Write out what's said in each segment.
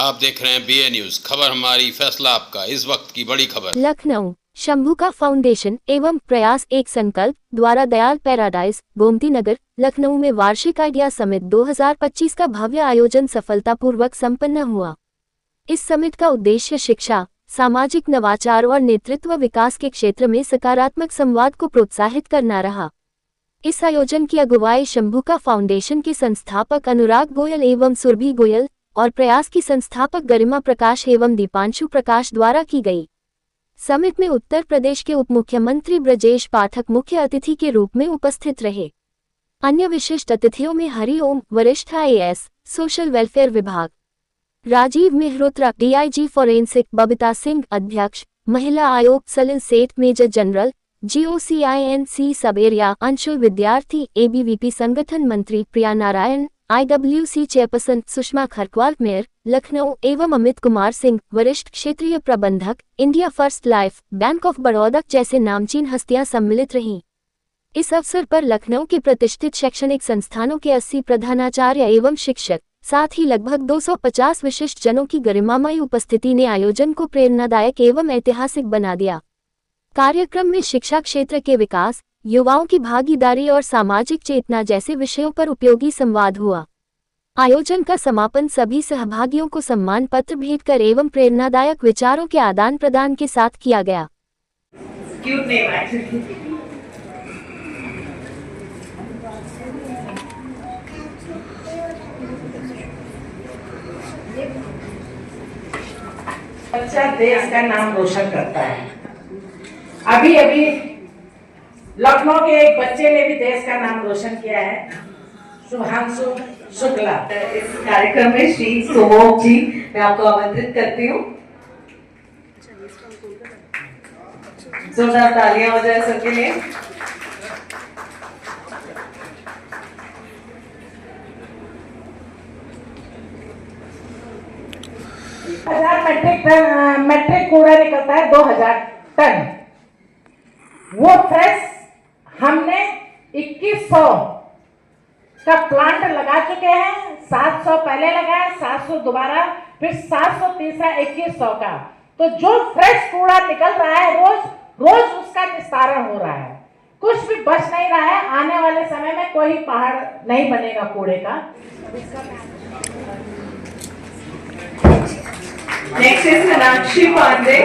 आप देख रहे हैं BA न्यूज, खबर हमारी फैसला आपका। इस वक्त की बड़ी खबर। लखनऊ शंभुका फाउंडेशन एवं प्रयास एक संकल्प द्वारा दयाल पैराडाइज गोमती नगर लखनऊ में वार्षिक आइडिया समिट 2025 का भव्य आयोजन सफलतापूर्वक संपन्न हुआ। इस समिट का उद्देश्य शिक्षा, सामाजिक नवाचार और नेतृत्व विकास के क्षेत्र में सकारात्मक संवाद को प्रोत्साहित करना रहा। इस आयोजन की अगुवाई शंभुका फाउंडेशन के संस्थापक अनुराग गोयल एवं सुरभि गोयल और प्रयास की संस्थापक गरिमा प्रकाश एवं दीपांशु प्रकाश द्वारा की गई। समिट में उत्तर प्रदेश के उप मुख्यमंत्री ब्रजेश पाठक मुख्य अतिथि के रूप में उपस्थित रहे। अन्य विशिष्ट अतिथियों में हरिओम वरिष्ठ IAS सोशल वेलफेयर विभाग, राजीव मेहरोत्रा DIG फॉरेंसिक, बबीता सिंह अध्यक्ष, महिला आयोग Salil Seth major general, GOCINC sub area Anshul Vidyarthi, ABVP संगठन मंत्री Priya Narayan, IWC chairperson Sushma Kharkwal, mayor Lucknow एवं अमित कुमार सिंह वरिष्ठ क्षेत्रीय प्रबंधक, India First Life, bank of Baroda जैसे नामचीन हस्तियां सम्मिलित रहीं। इस अवसर पर लखनऊ के प्रतिष्ठित शैक्षणिक संस्थानों के 80 प्रधानाचार्य एवं शिक्षक, साथ ही लगभग 250 विशिष्ट जनों की गरिमामयी उपस्थिति ने आयोजन को प्रेरणादायक एवं ऐतिहासिक बना दिया। कार्यक्रम में शिक्षा क्षेत्र के विकास, युवाओं की भागीदारी और सामाजिक चेतना जैसे विषयों पर उपयोगी संवाद हुआ। आयोजन का समापन सभी सहभागियों को सम्मान पत्र भेंट कर एवं प्रेरणादायक विचारों के आदान प्रदान के साथ किया गया। बच्चा देश का नाम रोशन करता है। अभी अभी लखनऊ के एक बच्चे ने भी देश का नाम रोशन किया है, शुभांशु शुक्ला। इस कार्यक्रम में श्री सोमोक जी मैं आपको आमंत्रित करती हूँ। जोरदार तालियां हो जाए सबके लिए। मैट्रिक कूड़ा निकलता है 2000 टन। वो फ्रेश हमने 2100 का प्लांट लगा चुके हैं। 700 पहले लगाया, 700 दोबारा, फिर 700 तीसरा 2100 का। तो जो फ्रेश कूड़ा निकल रहा है रोज उसका निस्तारण हो रहा है। कुछ भी बच नहीं रहा है। आने वाले समय में कोई पहाड़ नहीं बनेगा कूड़े का। Next is Meenakshi Pandey,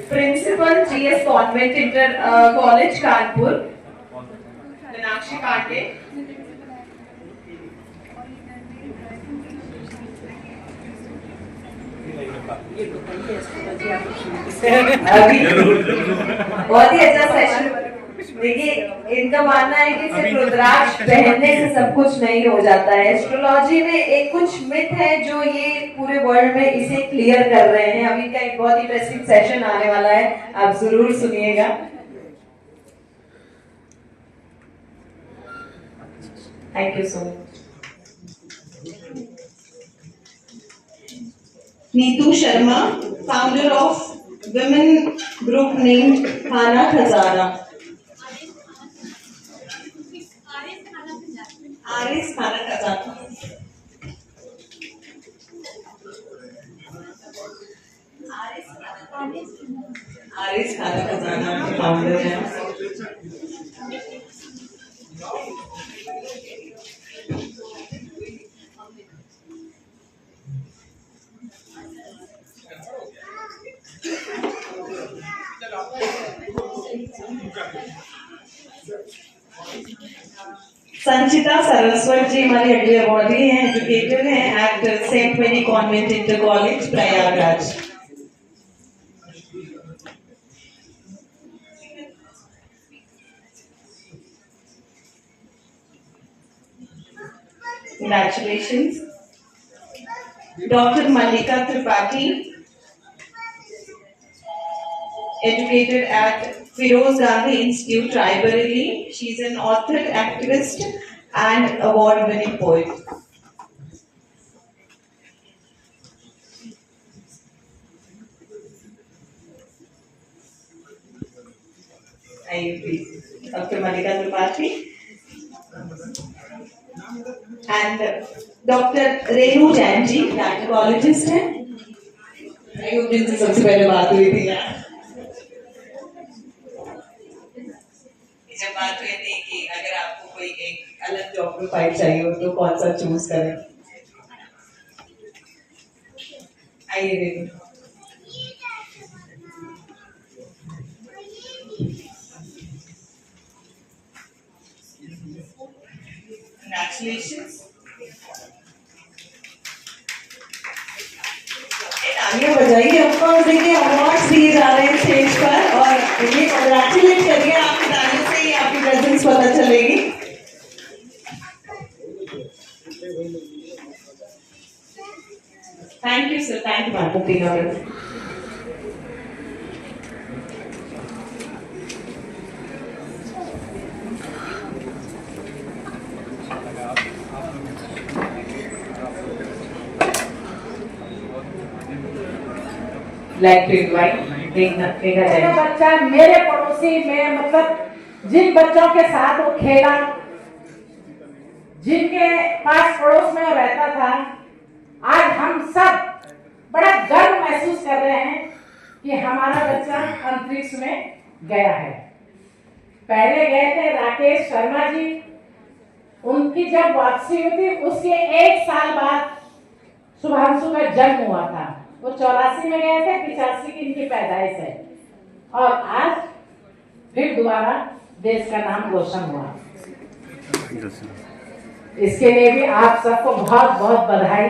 principal GS convent inter college Kanpur. Meenakshi Pandey. अभी बहुत ही अच्छा सेशन। देखिए, इनका मानना है कि सिर्फ रुद्राक्ष पहनने से सब कुछ नहीं हो जाता है। एस्ट्रोलॉजी में एक कुछ मिथ है जो ये पूरे वर्ल्ड में इसे क्लियर कर रहे हैं। अभी का एक बहुत इंटरेस्टिंग सेशन आने वाला है, आप जरूर सुनिएगा। Thank you so much. Neetu Sharma, founder of women group named खाना खजाना। आरिस खाना खजाना। आरिस खाना खजाना के फाउंडर हैं। संचिता सरस्वत जी हमारी अगली अवॉर्डी हैं, एजुकेटर हैं एट सेंट मेरी convent inter college Prayagraj. Congratulations. Dr. Mallika Tripathi, educated at Firoz Gandhi Institute, Raebareli. She is an author, activist, and award-winning poet. Dr. Mallika Tripathi. And doctor Renu Jain ji gynaecologist हैं, जिनसे सबसे पहले बात हुई थी यार, जब बात हुई थी कि अगर आपको कोई एक अलग जॉब प्रोफाइल चाहिए हो तो कौन सा चूज करें। आइए रेणु। Congratulations. तालियां बजाइए हमको, देखिए अवार्ड्स दिए जा रहे हैं स्टेज पर और ये कॉन्ग्रेचुलेट करिए, आपकी तालियों से ही आपकी प्रेजेंस पता चलेगी। Thank you sir, thank you madam. Like to invite देखा जाए बच्चा मेरे पड़ोसी में, मतलब जिन बच्चों के साथ वो खेला, जिनके पास पड़ोस में रहता था, आज हम सब बड़ा गर्व महसूस कर रहे हैं कि हमारा बच्चा अंतरिक्ष में गया है। पहले गए थे राकेश शर्मा जी, उनकी जब वापसी हुई थी उसके 1 साल बाद शुभांशु का जन्म हुआ था। वो 84 में गए थे, 85 की इनकी पैदाइश है और आज फिर दोबारा देश का नाम रोशन हुआ। इसके लिए भी आप सबको बहुत बहुत बधाई।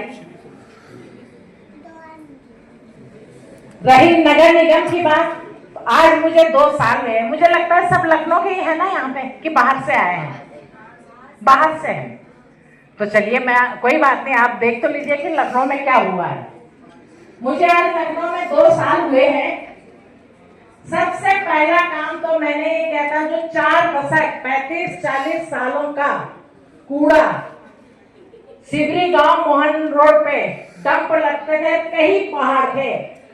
रही नगर निगम की बात, आज मुझे 2 साल में, मुझे लगता है सब लखनऊ के ही है ना यहाँ पे कि बाहर से आए हैं, बाहर से हैं। तो चलिए, मैं कोई बात नहीं, आप देख तो लीजिए कि लखनऊ में क्या हुआ है। मुझे आज लखनऊ में 2 साल हुए हैं। सबसे पहला काम तो मैंने ये किया था, जो 4 दशक 35-40 सालों का कूड़ा सिवरी गांव मोहन रोड पे डंप लगते थे, कई पहाड़ थे।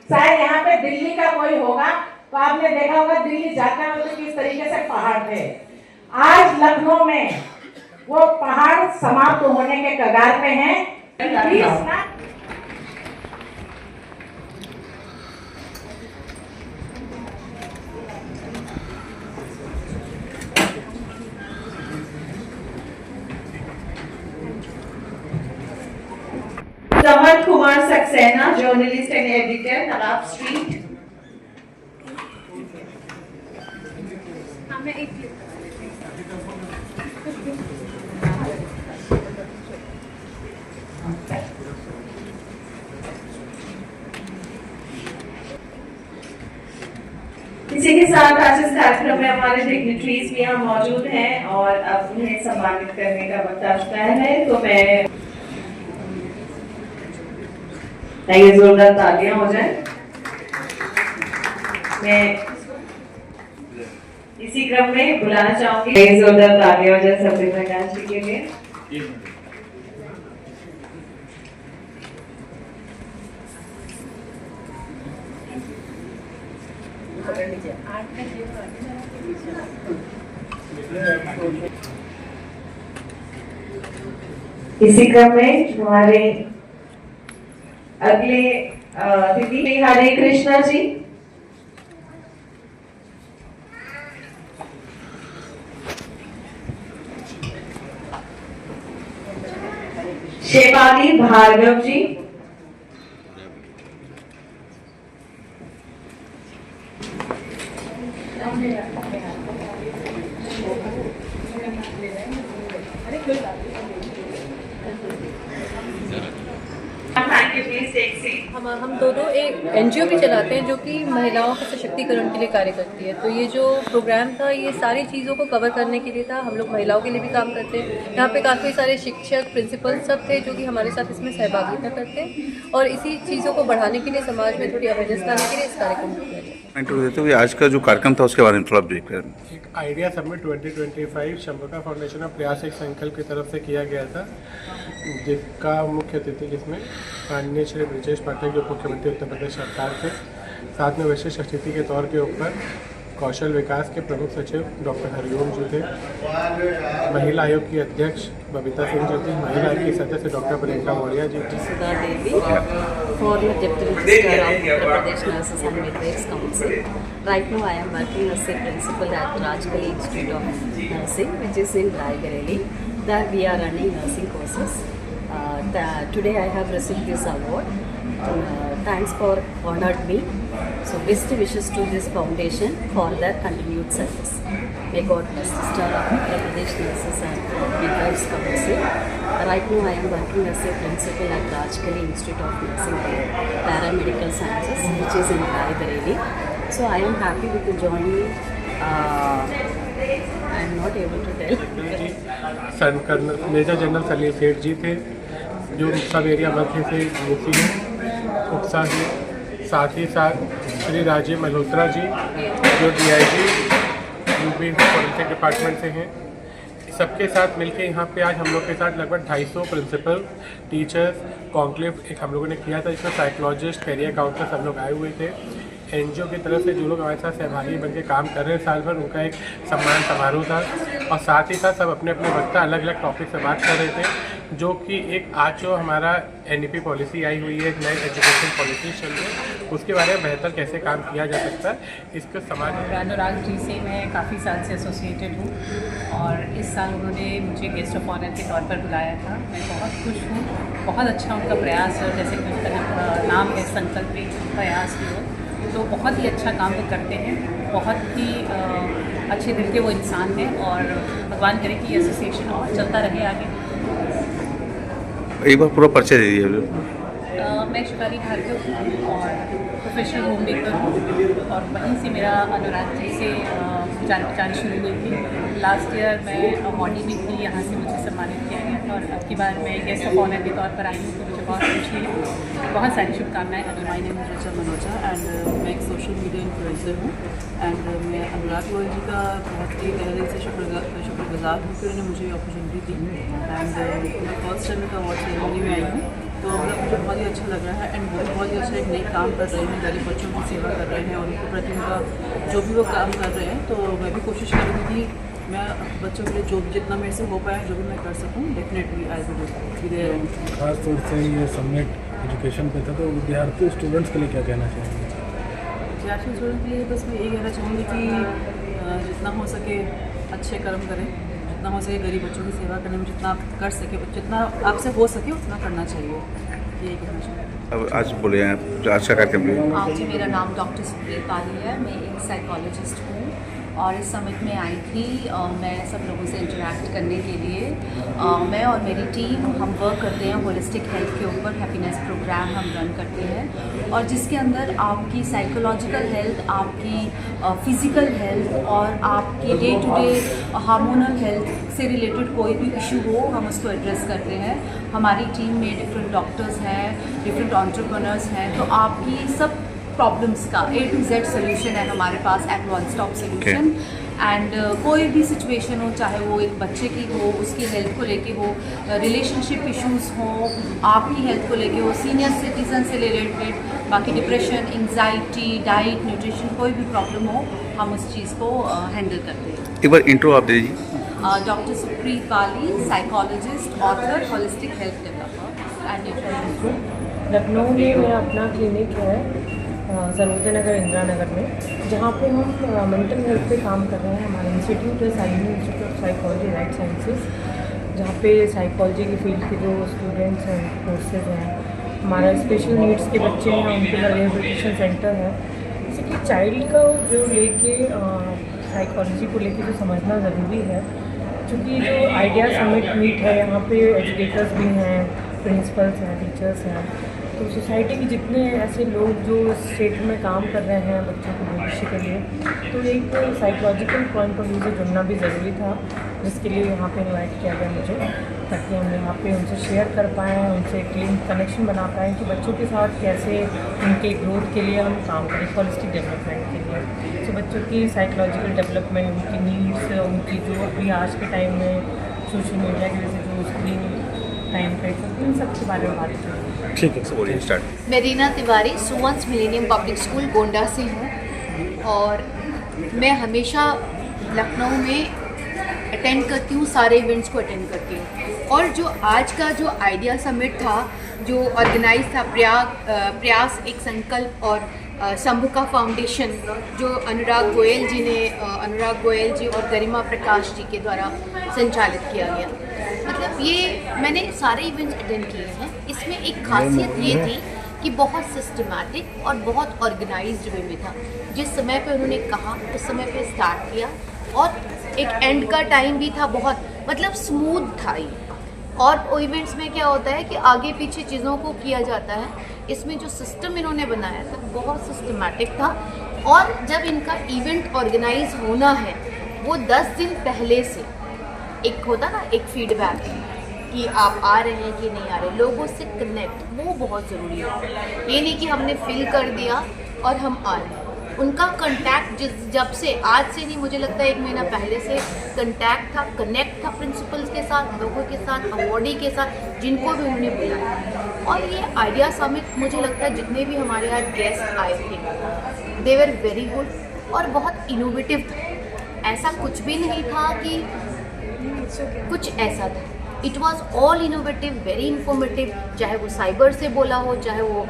शायद यहाँ पे दिल्ली का कोई होगा तो आपने देखा होगा, दिल्ली जाते हुए तो किस तरीके से पहाड़ थे। आज लखनऊ में वो पहाड़ समाप्त होने के कगार पे हैं। Samarth Kumar Saxena, journalist and editor, Talab street. इसी के साथ आज इस कार्यक्रम में हमारे डिग्निटरीज भी यहाँ मौजूद हैं और अब उन्हें सम्मानित करने का वक्त आ चुका है। तो मैं जोरदार तालियां हो जाए। मैं इसी क्रम में बुलाना चाहूंगी, जोरदार तालियां हो जाए सत्य प्रकाश जी के लिए। इसी क्रम में हमारे अगले दीदी हरे कृष्णा जी, शेफाली भार्गव जी, हम दो एक एनजीओ भी चलाते हैं जो कि महिलाओं के सशक्तिकरण के लिए कार्य करती है। तो ये जो प्रोग्राम था ये सारी चीज़ों को कवर करने के लिए था। हम लोग महिलाओं के लिए भी काम करते हैं। यहाँ पे काफ़ी सारे शिक्षक, प्रिंसिपल सब थे जो कि हमारे साथ इसमें सहभागिता करते हैं और इसी चीज़ों को बढ़ाने के लिए, समाज में थोड़ी अवेयरनेस लाने के लिए इस कार्यक्रम को किया जाए। देते हुए आज का जो कार्यक्रम था उसके बारे में थोड़ा ब्रीफ करें। एक आइडिया समिट 2025 शंभुका फाउंडेशन ऑफ प्रयास एक संकल्प की तरफ से किया गया था, जिसका मुख्य अतिथि जिसमें माननीय श्री ब्रजेश पाठक जो मुख्यमंत्री उत्तर प्रदेश सरकार थे, साथ में विशिष्ट अतिथि के तौर के ऊपर कौशल विकास के प्रमुख सचिव डॉक्टर हरिओम जी थे, महिला आयोग की अध्यक्ष बबीता सिंह जी थी, महिला आयोग की सदस्य डॉक्टर प्रियंका मौर्य जी थी। Sudha Devi, former Deputy Registrar of Uttar Pradesh Nurses and Midwives Council. Right now I am working as a principal at Rajkali Institute of Nursing, which is in Raebareli. There we are running nursing courses. Today I have received this award. Thanks for honored me. So best wishes to this foundation for their continued service. May God bless the star of Uttar Pradesh Nurses and Midwives Council. Right now I am working as a principal at Rajkali Institute of Nursing and Paramedical Sciences, which is in Raebareli. So I am happy with the joining. I am not able to tell. Colonel major general Salim Seth ji थे, जो सब area मध्य से UP हैं, उत्साह जी, साथ ही साथ श्री राजीव मल्होत्रा जी जो DIG UP forensic department से हैं। सबके साथ मिलके यहाँ पे आज हम लोग के साथ लगभग 250 प्रिंसिपल, टीचर्स कॉन्क्लेव एक हम लोगों ने किया था, जिसमें साइकोलॉजिस्ट, कैरियर काउंसलर सब लोग आए हुए थे। NGO की तरफ से जो लोग हमारे साथ सहभागी बन के काम कर रहे हैं साल भर, उनका एक सम्मान समारोह था और साथ ही साथ सब अपने अपने वक्ता अलग अलग टॉपिक से बात कर रहे थे, जो कि एक आज जो हमारा NEP पॉलिसी आई हुई है, एक नई एजुकेशन पॉलिसी चल रही है, उसके बारे में बेहतर कैसे काम किया जा सकता है, इसके समाज में। अनुराग जी से मैं काफ़ी साल से एसोसिएटेड हूँ और इस साल उन्होंने मुझे गेस्ट ऑफ ऑनर के तौर पर बुलाया था। मैं बहुत खुश हूँ, बहुत अच्छा उनका प्रयास है, जैसे कि उनका नाम है संकल्प प्रयास की ओर, तो बहुत ही अच्छा काम वो करते हैं, बहुत ही अच्छे दिल के वो इंसान हैं और भगवान करे कि ये एसोसिएशन और चलता रहे आगे। एक बार पूरा परिचय दे दीजिए। मैं शिकारी भार्गव हूँ और प्रोफेशनल होम मेकर हूँ और वहीं से मेरा अनुराग जी से जान पहचान शुरू हुई थी। लास्ट ईयर मैं मॉडल भी थी, यहाँ से मुझे सम्मानित किया गया था और अब की बार मैं गेस्ट ऑफ ऑनर के तौर पर आई हूँ, तो मुझे बहुत खुशी है। बहुत सारी शुभकामनाएं। माय नेम इज रचा मनोजा एंड मैं एक सोशल मीडिया इन्फ्लुएंसर हूँ एंड मैं अनुराग गोयल जी का बहुत ही तहे दिल से शुक्रगुजार हूँ कि उन्होंने मुझे अपॉर्चुनिटी दी एंड मैं फर्स्ट टाइम का अवार्ड सेरेमनी में आई हूँ, तो मुझे बहुत ही अच्छा लग रहा है एंड वो बहुत ही अच्छा एक नई काम कर रहे हैं, गरीब बच्चों की सेवा कर रहे हैं और उनके प्रति उनका जो भी वो काम कर रहे हैं, तो मैं भी कोशिश करूँगी कि मैं बच्चों के लिए जो जितना मेरे से हो पाए, जो भी मैं कर सकूँ, डेफिनेटली आई विल डू। खास तौर से ये समिट एजुकेशन पे था, तो विद्यार्थी स्टूडेंट्स के लिए क्या कहना चाहेंगे? विद्यार्थी स्टूडेंट के लिए बस मैं यही कहना चाहूँगी कि जितना हो सके अच्छे कर्म करें, जितना हो सके गरीब बच्चों की सेवा करने में जितना आप कर सके, जितना आपसे हो सके उतना करना चाहिए, यही कहना चाहिए। अब आज बोले हैं आज का कार्यक्रम। आज जी मेरा नाम डॉक्टर सुप्रीत पाली है, मैं एक साइकोलॉजिस्ट हूँ और इस समिट में आई थी मैं सब लोगों से इंटरेक्ट करने के लिए। मैं और मेरी टीम हम वर्क करते हैं होलिस्टिक हेल्थ के ऊपर, हैप्पीनेस प्रोग्राम हम रन करते हैं और जिसके अंदर आपकी साइकोलॉजिकल हेल्थ, आपकी फिज़िकल हेल्थ और आपकी day to day hormonal health से रिलेटेड कोई भी इशू हो, हम उसको एड्रेस करते हैं। हमारी टीम में डिफरेंट डॉक्टर्स हैं, डिफरेंट एंटरप्रेन्योर्स हैं, तो आपकी सब प्रॉब्लम्स का A to Z सोल्यूशन है हमारे पास at one stop solution. And कोई भी सिचुएशन हो, चाहे वो एक बच्चे की हो, उसकी हेल्थ को लेके हो, रिलेशनशिप इश्यूज हो, आपकी हेल्थ को लेके हो, सीनियर सिटीजन से रिलेटेड, बाकी डिप्रेशन, एंग्जाइटी, डाइट, न्यूट्रिशन, कोई भी प्रॉब्लम हो, हम उस चीज़ को हैंडल करते हैं। एक बार इंट्रो आप दे दीजिए। Doctor Supreet Pali, psychologist, author, holistic health developer and nutritionist. Lucknow में मेरा अपना क्लिनिक है सरोजनी नगर, इंदिरा नगर में, जहाँ पे हम मेंटल हेल्थ पे काम कर रहे हैं। हमारा इंस्टीट्यूट है Saini institute of psychology life sciences, जहाँ पे साइकोलॉजी की फील्ड के जो स्टूडेंट्स हैं, कोर्सेज हैं, हमारा स्पेशल नीड्स के बच्चे हैं, उनके लिए रिहेबिलिटेशन सेंटर है। जैसे कि चाइल्ड का जो लेके साइकोलॉजी को लेके जो समझना ज़रूरी है, क्योंकि जो आइडिया समिट मीट है, यहाँ पे एजुकेटर्स भी हैं, प्रिंसिपल्स हैं, टीचर्स हैं, तो सोसाइटी के जितने ऐसे लोग जो इस क्षेत्र में काम कर रहे हैं बच्चों के भविष्य के लिए, तो एक साइकोलॉजिकल पॉइंट ऑफ व्यू से जुड़ना भी ज़रूरी था, जिसके लिए यहाँ पे इनवाइट किया गया मुझे, ताकि हम यहाँ पे उनसे शेयर कर पाएँ, उनसे एक लिंक कनेक्शन बना पाएँ कि बच्चों के साथ कैसे उनके ग्रोथ के लिए हम काम करें, होलिस्टिक डेवलपमेंट के लिए। तो बच्चों की साइकोलॉजिकल डेवलपमेंट, उनकी नीड्स, उनकी जो अभी आज के टाइम में सोशल मीडिया की वजह से जो स्क्रीन टाइम पे, इन सब के बारे में बात करें। ठीक है, बोलिए स्टार्ट। मैं Reena Tiwari Sumans millennium public school Gonda से हूँ और मैं हमेशा लखनऊ में अटेंड करती हूँ, सारे इवेंट्स को अटेंड करती हूँ। और जो आज का जो आइडिया समिट था, जो ऑर्गेनाइज था प्रयास एक संकल्प और शंभुका फाउंडेशन, जो अनुराग गोयल जी और गरिमा प्रकाश जी के द्वारा संचालित किया गया। मतलब ये मैंने सारे इवेंट्स अटेंड किए हैं। इसमें एक खासियत ये थी कि बहुत सिस्टमैटिक और बहुत ऑर्गेनाइज्ड वे में था। जिस समय पे उन्होंने कहा उस समय पे स्टार्ट किया, और एक एंड का टाइम भी था, बहुत मतलब स्मूथ था ये। और इवेंट्स में क्या होता है कि आगे पीछे चीज़ों को किया जाता है, इसमें जो सिस्टम इन्होंने बनाया था बहुत सिस्टमैटिक था। और जब इनका इवेंट ऑर्गेनाइज होना है, वो 10 दिन पहले से एक होता ना, एक फीडबैक कि आप आ रहे हैं कि नहीं आ रहे, लोगों से कनेक्ट, वो बहुत ज़रूरी है। ये नहीं कि हमने फिल कर दिया और हम आ रहे हैं। उनका कंटैक्ट जब से, आज से नहीं, मुझे लगता है 1 महीना पहले से कंटैक्ट था, कनेक्ट था प्रिंसिपल्स के साथ, लोगों के साथ, अवॉर्डी के साथ, जिनको भी उन्होंने बुलाया। और ये आइडिया समिट, मुझे लगता है जितने भी हमारे यहाँ गेस्ट आए थे, दे वर वेरी गुड और बहुत इनोवेटिव था। ऐसा कुछ भी नहीं था कि कुछ ऐसा था, it was all innovative, very informative. चाहे वो साइबर से बोला हो, चाहे वो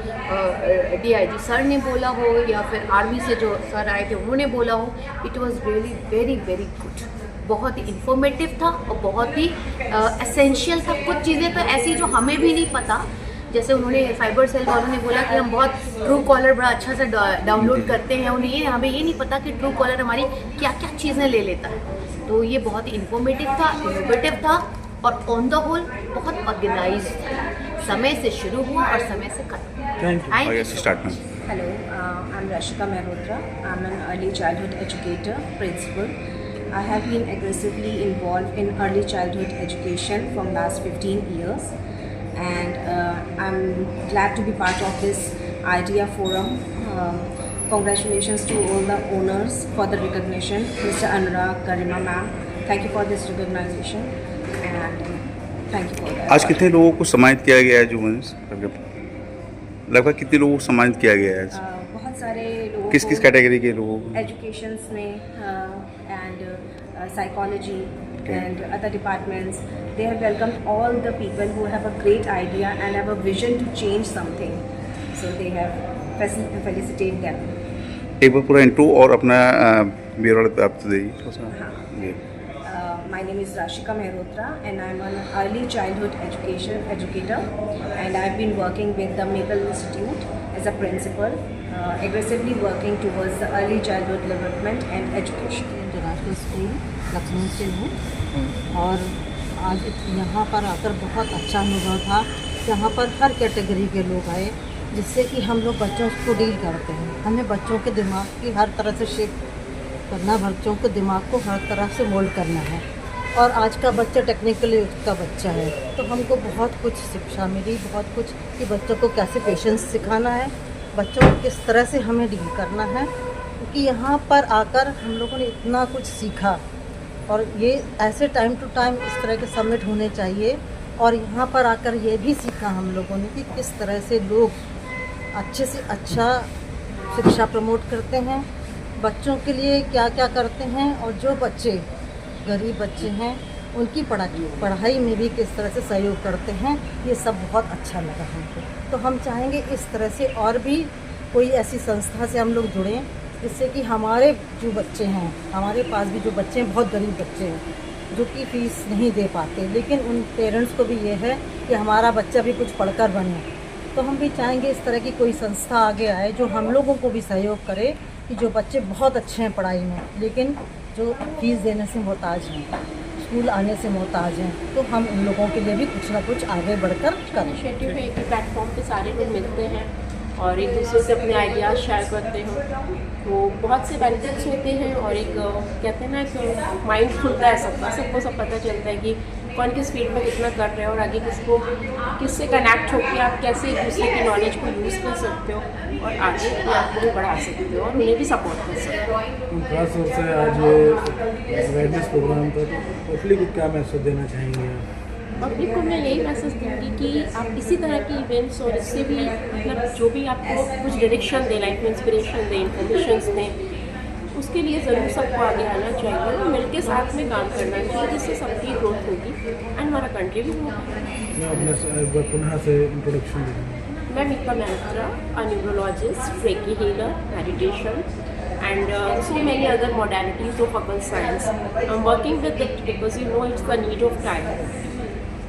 DIG सर ने बोला हो, या फिर आर्मी से जो सर आए थे उन्होंने बोला हो, it was really very very good. बहुत ही इंफॉर्मेटिव था और बहुत ही एसेंशियल था। कुछ चीज़ें तो ऐसी जो हमें भी नहीं पता, जैसे उन्होंने साइबर सेल वालों ने बोला कि हम बहुत ट्रू कॉलर बड़ा अच्छा से डाउनलोड करते हैं, हमें ये नहीं पता कि ट्रू कॉलर हमारी क्या क्या चीज़ें ले लेता है। तो ये बहुत ही इंफॉर्मेटिव था, इनोवेटिव था और ऑन द होल बहुत ऑर्गेनाइज था। समय से शुरू हुआ और समय से खत्म। Hello, I'm Rashika Mehrotra. I'm an early childhood educator, principal. I have been aggressively involved in early childhood education from last 15 years, and I'm glad to be part of this IDEA forum. Congratulations to all the owners for the recognition. Mr. Anurag, Garima ma'am, thank you for this recognition, and thank you for that. आज कितने लोगों को सम्मानित किया गया है? जो लगभग कितने लोगों को सम्मानित किया गया है? बहुत सारे लोगों किस किस कैटेगरी के लोगों को? एजुकेशंस में and psychology and other departments. They have welcomed all the people who have a great idea and have a vision to change something. So they have felicitate them. एक बार पूरा इंट्रो और अपना ब्यौरा आप दीजिए। My name is Rashika Mehrotra and I'm an early childhood educator, and I've been working with the Maple Institute as a principal, aggressively working towards the early childhood development and education. International school Lucknow से हूँ और आज यहाँ पर आकर बहुत अच्छा अनुभव था। यहाँ पर हर कैटेगरी के लोग आए, जिससे कि हम लोग बच्चों को डील करते हैं। हमें बच्चों के दिमाग की हर तरह से शेप करना, बच्चों के दिमाग को हर तरह से मोल्ड करना है। और आज का बच्चा टेक्निकली का बच्चा है, तो हमको बहुत कुछ शिक्षा मिली, बहुत कुछ कि बच्चों को कैसे पेशेंस सिखाना है, बच्चों को किस तरह से हमें डील करना है। क्योंकि यहाँ पर आकर हम लोगों ने इतना कुछ सीखा, और ये ऐसे टाइम टू टाइम इस तरह के समिट होने चाहिए। और यहाँ पर आकर ये भी सीखा हम लोगों ने कि किस तरह से लोग अच्छे से अच्छा शिक्षा प्रमोट करते हैं, बच्चों के लिए क्या क्या करते हैं, और जो बच्चे गरीब बच्चे हैं उनकी पढ़ाई में भी किस तरह से सहयोग करते हैं। ये सब बहुत अच्छा लगा हमको। तो हम चाहेंगे इस तरह से और भी कोई ऐसी संस्था से हम लोग जुड़ें, जिससे कि हमारे जो बच्चे हैं, हमारे पास भी जो बच्चे हैं, बहुत गरीब बच्चे हैं जो कि फ़ीस नहीं दे पाते, लेकिन उन पेरेंट्स को भी ये है कि हमारा बच्चा भी कुछ पढ़कर बने। तो हम भी चाहेंगे इस तरह की कोई संस्था आगे आए जो हम लोगों को भी सहयोग करे, कि जो बच्चे बहुत अच्छे हैं पढ़ाई में, लेकिन जो फीस देने से मोहताज हैं, स्कूल आने से मोहताज हैं, तो हम उन लोगों के लिए भी कुछ ना कुछ आगे बढ़कर करें। इनिशिएटिव है, एक प्लेटफॉर्म पे सारे लोग मिलते हैं और एक दूसरे से अपने आइडियाज़ शेयर करते हैं, तो बहुत से बेनिफिट्स होते हैं। और एक कहते हैं ना कि माइंड खुलता है सबको सब पता चलता है कि कौन किस फील्ड में कितना कर रहे हो, और आगे किससे कनेक्ट होकर आप कैसे एक दूसरे की नॉलेज को यूज़ कर सकते हो और आगे अपने आप को भी बढ़ा सकते हो और उन्हें भी सपोर्ट कर सकते हो। खास तौर से आज अवेयरनेस प्रोग्राम पर पब्लिक को क्या मैसेज देना चाहेंगे? पब्लिक को मैं यही मैसेज दूँगी कि आप इसी तरह के इवेंट्स और इससे भी मतलब जो भी आपको कुछ डायरेक्शन दें, लाइफ में इंस्पिरेशन दें, इन्फॉर्मेशन दें, उसके लिए ज़रूर सबको आगे आना चाहिए और मिलकर साथ में काम करना चाहिए, जिससे सबकी ग्रोथ होगी एंड हमारा कंट्री भी होगा। पुनः से इंट्रोडक्शन मैं Mika Mehtra, a neurologist, Reiki healer, meditation, and so many other modalities of occult science. I'm working with it because you know it's the need of time.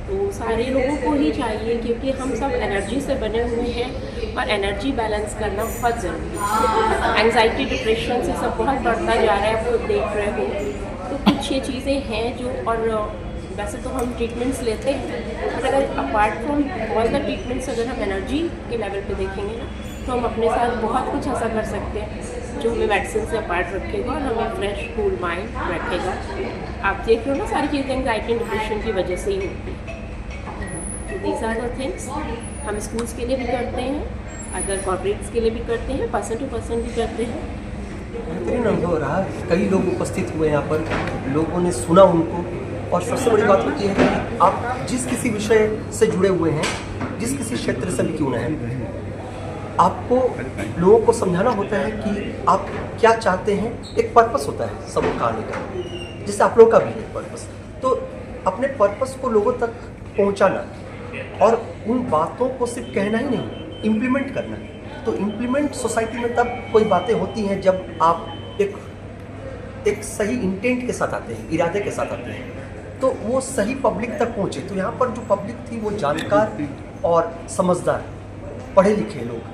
तो सारे लोगों को ही चाहिए, क्योंकि हम सब एनर्जी से बने हुए हैं और एनर्जी बैलेंस करना बहुत ज़रूरी है। एंग्जाइटी, डिप्रेशन से सब बहुत बढ़ता जा रहा है, आप खुद देख रहे हो। तो कुछ ये चीज़ें हैं जो, और वैसे तो हम ट्रीटमेंट्स लेते हैं, पर अगर apart from all the treatments अगर हम एनर्जी के लेवल पे देखेंगे ना, तो हम अपने साथ बहुत कुछ ऐसा कर सकते हैं जो हमें वैक्सीन से अपार्ट रखेगा और हमें फ्रेश कूल माइंड रखेगा। आप देख रहे हो ना, सारी चीज़ें एंग्जाइटी डिप्रेशन की वजह से ही होती है। तो दीज आर द थिंग्स हम स्कूल्स के लिए भी करते हैं, अगर कॉर्पोरेट्स के लिए भी करते हैं, पर्सन टू पर्सन भी करते हैं। बेहतरीन अनुभव रहा। कई लोग उपस्थित हुए यहाँ पर, लोगों ने सुना उनको, और सबसे बड़ी बात होती है कि आप जिस किसी विषय से जुड़े हुए हैं, जिस किसी क्षेत्र से भी क्यों न है, आपको लोगों को समझाना होता है कि आप क्या चाहते हैं। एक पर्पस होता है सब आने का, जैसे आप लोगों का भी है पर्पस। तो अपने पर्पस को लोगों तक पहुंचाना और उन बातों को सिर्फ कहना ही नहीं, इम्प्लीमेंट करना। तो इम्प्लीमेंट सोसाइटी में तब कोई बातें होती हैं जब आप एक सही इंटेंट के साथ आते हैं, इरादे के साथ आते हैं, तो वो सही पब्लिक तक पहुँचे। तो यहाँ पर जो पब्लिक थी वो जानकार और समझदार, पढ़े लिखे लोग,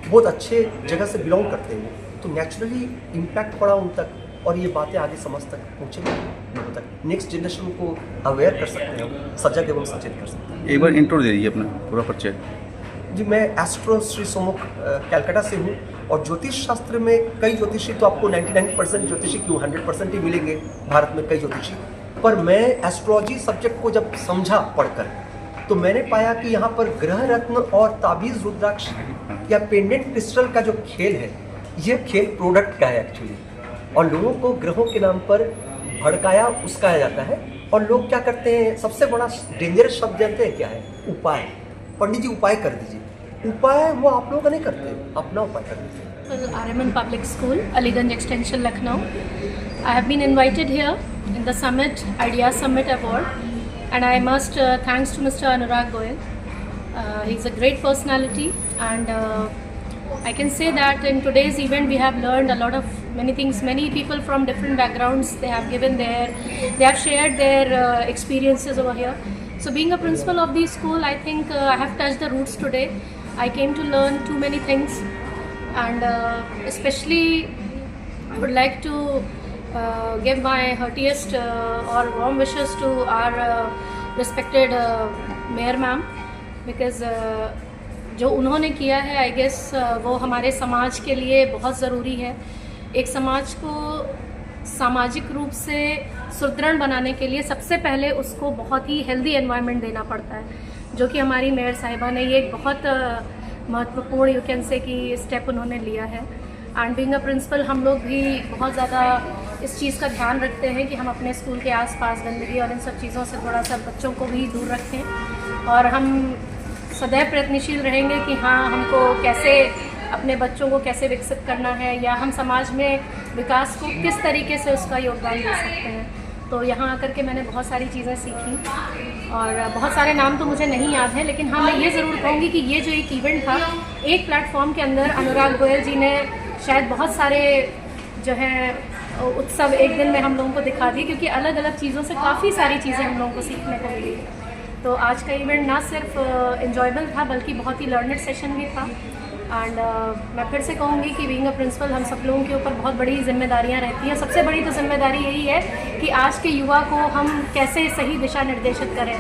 बहुत अच्छे जगह से बिलोंग करते हैं, तो नेचुरली इम्पैक्ट पड़ा उन तक, और ये बातें आगे समाज तक पहुँचेंगी, लोगों तक, नेक्स्ट जनरेशन को अवेयर कर सकते हैं, सजग एवं सचेत कर सकते हैं। एक बार इंट्रो दे दीजिए अपना पूरा परिचय। जी, मैं एस्ट्रो श्री सोमुख कलकत्ता से हूँ, और ज्योतिष शास्त्र में कई ज्योतिषी, तो आपको 99% ज्योतिषी क्यों 100% ही मिलेंगे भारत में, कई ज्योतिषी, पर मैं एस्ट्रोलॉजी सब्जेक्ट को जब समझा पढ़कर, तो मैंने पाया कि यहाँ पर ग्रह रत्न और ताबीज़ रुद्राक्ष या पेंडेंट क्रिस्टल का जो खेल है, ये खेल प्रोडक्ट का है एक्चुअली, और लोगों को ग्रहों के नाम पर भड़काया उस्काया जाता है। और लोग क्या करते हैं, सबसे बड़ा डेंजरस शब्द जानते हैं क्या है? उपाय। पंडित जी उपाय कर दीजिए, उपाय वो आप लोग नहीं करते, अपना उपाय कर दीजिए। RMN Public School, Aliganj Extension, Lucknow. I have been invited here in the Summit, Idea Summit Award, and I must thanks to Mr. Anurag Goyal. He's a great personality, and I can say that in today's event we have learned a lot of many things. Many people from different backgrounds, they have shared their experiences over here. So being a principal of the school, I think I have touched the roots today. I came to learn too many things, and especially I would like to give my heartiest or warm wishes to our respected Mayor Ma'am, because जो उन्होंने किया है, I guess वो हमारे समाज के लिए बहुत ज़रूरी है। एक समाज को सामाजिक रूप से सुदृढ़ बनाने के लिए सबसे पहले उसको बहुत ही हेल्दी एनवायरनमेंट देना पड़ता है, जो कि हमारी मेयर साहिबा ने ये एक बहुत महत्वपूर्ण यू कैन से कि स्टेप उन्होंने लिया है। एंड बीइंग अ प्रिंसिपल, हम लोग भी बहुत ज़्यादा इस चीज़ का ध्यान रखते हैं कि हम अपने स्कूल के आसपास गंदगी और इन सब चीज़ों से थोड़ा सा बच्चों को भी दूर रखें, और हम सदैव प्रयत्नशील रहेंगे कि हाँ, हमको कैसे अपने बच्चों को कैसे विकसित करना है, या हम समाज में विकास को किस तरीके से उसका योगदान दे सकते हैं। तो यहाँ आकर के मैंने बहुत सारी चीज़ें सीखी, और बहुत सारे नाम तो मुझे नहीं याद हैं, लेकिन हाँ, मैं ये ज़रूर कहूँगी कि ये जो एक इवेंट था, एक प्लेटफॉर्म के अंदर अनुराग गोयल जी ने शायद बहुत सारे जो है उत्सव एक दिन में हम लोगों को दिखा दी, क्योंकि अलग अलग चीज़ों से काफ़ी सारी चीज़ें हम लोगों को सीखने को मिली। तो आज का इवेंट ना सिर्फ एंजॉयबल था, बल्कि बहुत ही लर्नड सेशन भी था। एंड मैं फिर से कहूँगी कि बीइंग अ प्रिंसिपल हम सब लोगों के ऊपर बहुत बड़ी जिम्मेदारियाँ रहती हैं। सबसे बड़ी तो जिम्मेदारी यही है कि आज के युवा को हम कैसे सही दिशा निर्देशित करें।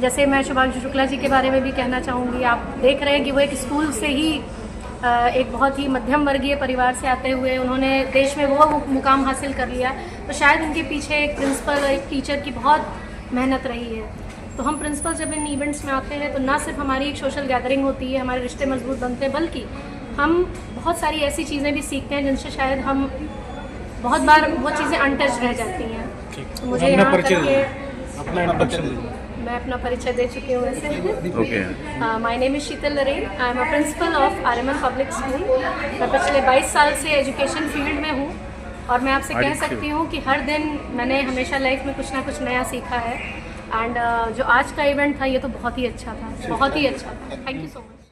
जैसे मैं शुभांशु शुक्ला जी के बारे में भी कहना चाहूँगी, आप देख रहे हैं कि वो एक स्कूल से ही एक बहुत ही मध्यम वर्गीय परिवार से आते हुए उन्होंने देश में वो मुकाम हासिल कर लिया। तो शायद उनके पीछे एक प्रिंसिपल, एक टीचर की बहुत मेहनत रही है। तो हम प्रिंसिपल जब इन इवेंट्स में आते हैं, तो ना सिर्फ हमारी एक सोशल गैदरिंग होती है, हमारे रिश्ते मजबूत बनते हैं, बल्कि हम बहुत सारी ऐसी चीज़ें भी सीखते हैं जिनसे शायद हम बहुत बार वो चीज़ें अनटच रह जाती हैं। तो मुझे यहाँ करके मैं अपना परिचय दे चुकी हूँ वैसे। My name is Sheetal Naren, I am a principal of RMN public school. मैं पिछले 22 साल से एजुकेशन फील्ड में हूँ, और मैं आपसे कह सकती हूँ कि हर दिन मैंने हमेशा लाइफ में कुछ ना कुछ नया सीखा है। एंड जो आज का इवेंट था ये तो बहुत ही अच्छा था, बहुत ही अच्छा था। Thank you so much.